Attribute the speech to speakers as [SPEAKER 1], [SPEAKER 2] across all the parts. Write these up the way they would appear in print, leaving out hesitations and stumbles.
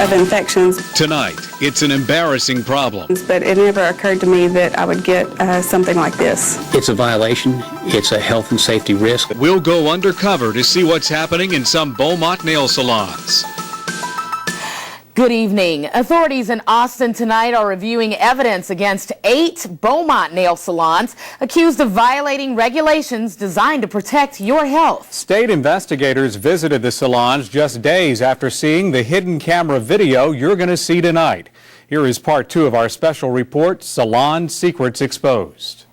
[SPEAKER 1] of infections.
[SPEAKER 2] Tonight, it's an embarrassing problem.
[SPEAKER 1] But it never occurred to me that I would get something like this.
[SPEAKER 3] It's a violation. It's a health and safety risk.
[SPEAKER 2] We'll go undercover to see what's happening in some Beaumont nail salons.
[SPEAKER 4] Good evening. Authorities in Austin tonight are reviewing evidence against 8 Beaumont nail salons accused of violating regulations designed to protect your health.
[SPEAKER 5] State investigators visited the salons just days after seeing the hidden camera video you're going to see tonight. Here is part 2 of our special report, Salon Secrets Exposed.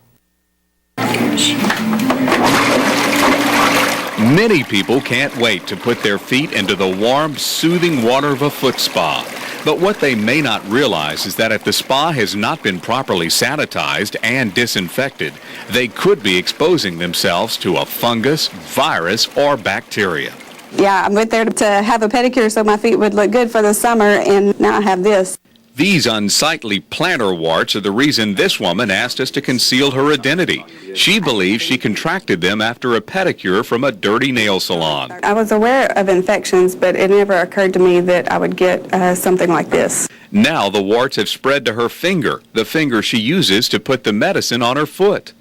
[SPEAKER 2] Many people can't wait to put their feet into the warm, soothing water of a foot spa. But what they may not realize is that if the spa has not been properly sanitized and disinfected, they could be exposing themselves to a fungus, virus, or bacteria.
[SPEAKER 1] Yeah, I went there to have a pedicure so my feet would look good for the summer, and now I have this.
[SPEAKER 2] These unsightly plantar warts are the reason this woman asked us to conceal her identity. She believes she contracted them after a pedicure from a dirty nail salon.
[SPEAKER 1] I was aware of infections, but it never occurred to me that I would get something like this.
[SPEAKER 2] Now the warts have spread to her finger, the finger she uses to put the medicine on her foot.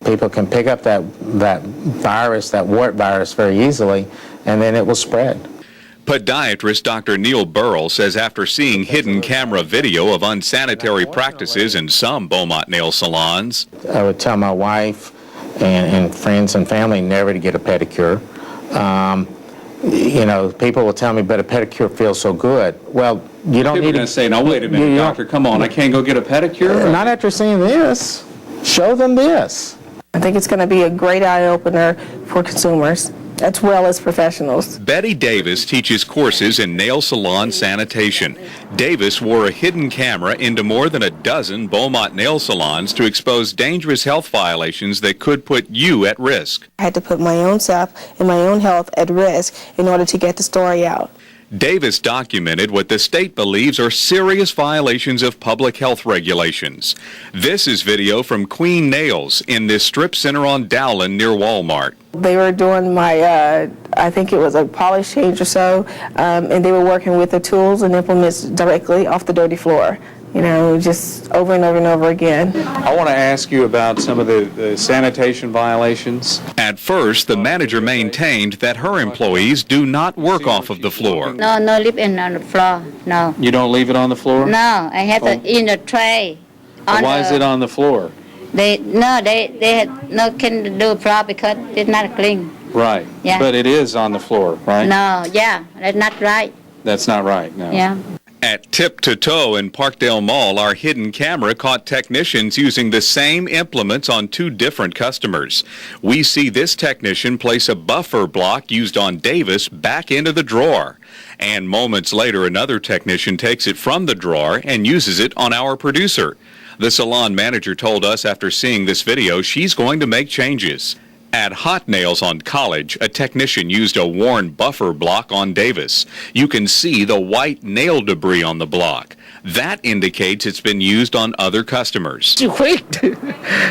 [SPEAKER 6] People can pick up that virus, that wart virus, very easily, and then it will spread.
[SPEAKER 2] Podiatrist Dr. Neil Burrell says after seeing hidden camera video of unsanitary practices in some Beaumont nail salons,
[SPEAKER 6] I would tell my wife and friends and family never to get a pedicure. You know, people will tell me, but a pedicure feels so good. Well, you don't need to
[SPEAKER 5] say, now wait a minute, doctor, come on, I can't go get a pedicure?
[SPEAKER 6] Not after seeing this. Show them this.
[SPEAKER 7] I think it's going to be a great eye-opener for consumers as well as professionals.
[SPEAKER 2] Betty Davis teaches courses in nail salon sanitation. Davis wore a hidden camera into more than a dozen Beaumont nail salons to expose dangerous health violations that could put you at risk.
[SPEAKER 7] I had to put my own self and my own health at risk in order to get the story out.
[SPEAKER 2] Davis documented what the state believes are serious violations of public health regulations. This is video from Queen Nails in this strip center on Dowland near Walmart.
[SPEAKER 7] They were doing my, I think it was a polish change or so, and they were working with the tools and implements directly off the dirty floor. You know, just over and over and over again.
[SPEAKER 5] I want to ask you about some of the sanitation violations.
[SPEAKER 2] At first, the manager maintained that her employees do not work off of the floor.
[SPEAKER 8] No, leave it on the floor, no.
[SPEAKER 5] You don't leave it on the floor?
[SPEAKER 8] No, I have it in a tray.
[SPEAKER 5] Why is it on the floor?
[SPEAKER 8] They had no can do floor because it's not clean.
[SPEAKER 5] Right.
[SPEAKER 8] Yeah.
[SPEAKER 5] But it is on the floor, right?
[SPEAKER 8] No, yeah, that's not right.
[SPEAKER 5] That's not right, no.
[SPEAKER 8] Yeah.
[SPEAKER 2] At Tip to Toe in Parkdale Mall, our hidden camera caught technicians using the same implements on 2 different customers. We see this technician place a buffer block used on Davis back into the drawer. And moments later, another technician takes it from the drawer and uses it on our producer. The salon manager told us after seeing this video she's going to make changes. At Hot Nails on College, a technician used a worn buffer block on Davis. You can see the white nail debris on the block. That indicates it's been used on other customers.
[SPEAKER 6] She quit.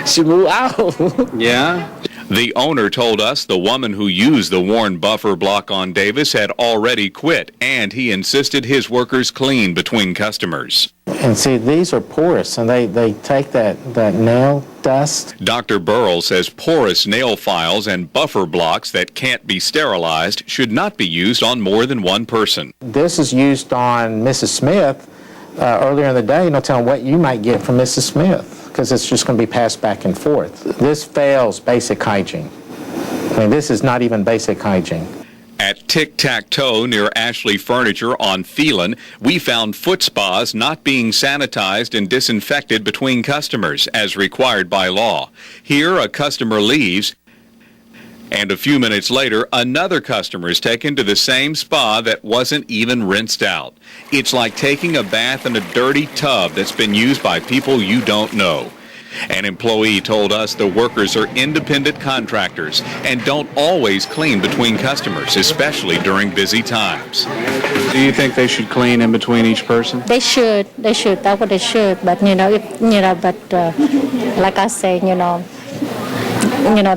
[SPEAKER 6] She moved out.
[SPEAKER 5] Yeah?
[SPEAKER 2] The owner told us the woman who used the worn buffer block on Davis had already quit, and he insisted his workers clean between customers.
[SPEAKER 6] And see, these are porous, and they take that nail dust.
[SPEAKER 2] Dr. Burrell says porous nail files and buffer blocks that can't be sterilized should not be used on more than one person.
[SPEAKER 6] This is used on Mrs. Smith earlier in the day. No telling what you might get from Mrs. Smith, because it's just going to be passed back and forth. This fails basic hygiene. I mean, this is not even basic hygiene.
[SPEAKER 2] At Tic-Tac-Toe near Ashley Furniture on Phelan, we found foot spas not being sanitized and disinfected between customers as required by law. Here, a customer leaves, and a few minutes later, another customer is taken to the same spa that wasn't even rinsed out. It's like taking a bath in a dirty tub that's been used by people you don't know. An employee told us the workers are independent contractors and don't always clean between customers, especially during busy times.
[SPEAKER 5] Do you think they should clean in between each person?
[SPEAKER 8] They should, that's what they should, but like I say, the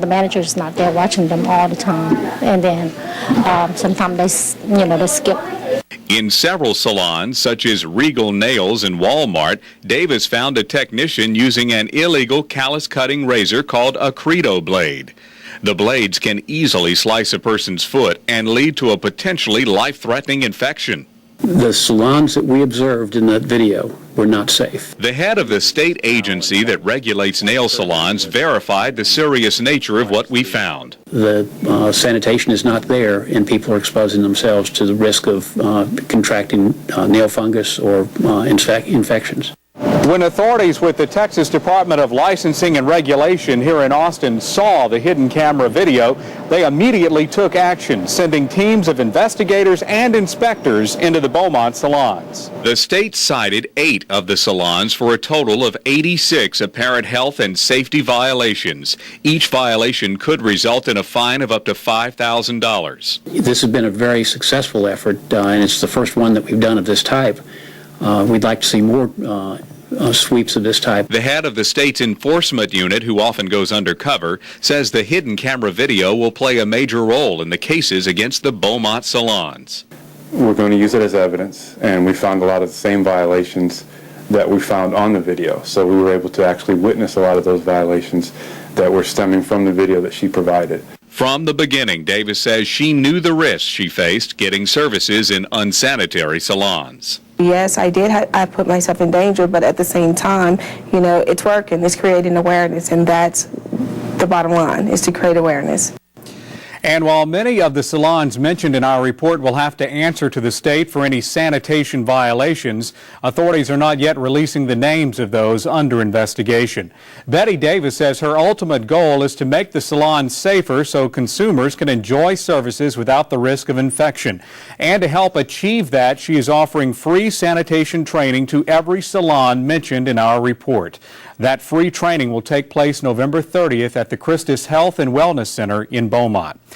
[SPEAKER 8] manager's not there watching them all the time, and then sometimes they skip.
[SPEAKER 2] In several salons, such as Regal Nails and Walmart, Davis found a technician using an illegal callus-cutting razor called a Credo blade. The blades can easily slice a person's foot and lead to a potentially life-threatening infection.
[SPEAKER 3] The salons that we observed in that video were not safe.
[SPEAKER 2] The head of the state agency that regulates nail salons verified the serious nature of what we found.
[SPEAKER 3] The sanitation is not there, and people are exposing themselves to the risk of contracting nail fungus or infections.
[SPEAKER 5] When authorities with the Texas Department of Licensing and Regulation here in Austin saw the hidden camera video, they immediately took action, sending teams of investigators and inspectors into the Beaumont salons.
[SPEAKER 2] The state cited 8 of the salons for a total of 86 apparent health and safety violations. Each violation could result in a fine of up to $5,000.
[SPEAKER 3] This has been a very successful effort, and it's the first one that we've done of this type. We'd like to see more sweeps of this type.
[SPEAKER 2] The head of the state's enforcement unit, who often goes undercover, says the hidden camera video will play a major role in the cases against the Beaumont salons.
[SPEAKER 9] We're going to use it as evidence, and we found a lot of the same violations that we found on the video. So we were able to actually witness a lot of those violations that were stemming from the video that she provided.
[SPEAKER 2] From the beginning, Davis says she knew the risks she faced getting services in unsanitary salons.
[SPEAKER 7] Yes, I did. I put myself in danger, but at the same time, you know, it's working. It's creating awareness, and that's the bottom line, is to create awareness.
[SPEAKER 5] And while many of the salons mentioned in our report will have to answer to the state for any sanitation violations, authorities are not yet releasing the names of those under investigation. Betty Davis says her ultimate goal is to make the salons safer so consumers can enjoy services without the risk of infection. And to help achieve that, she is offering free sanitation training to every salon mentioned in our report. That free training will take place November 30th at the Christus Health and Wellness Center in Beaumont.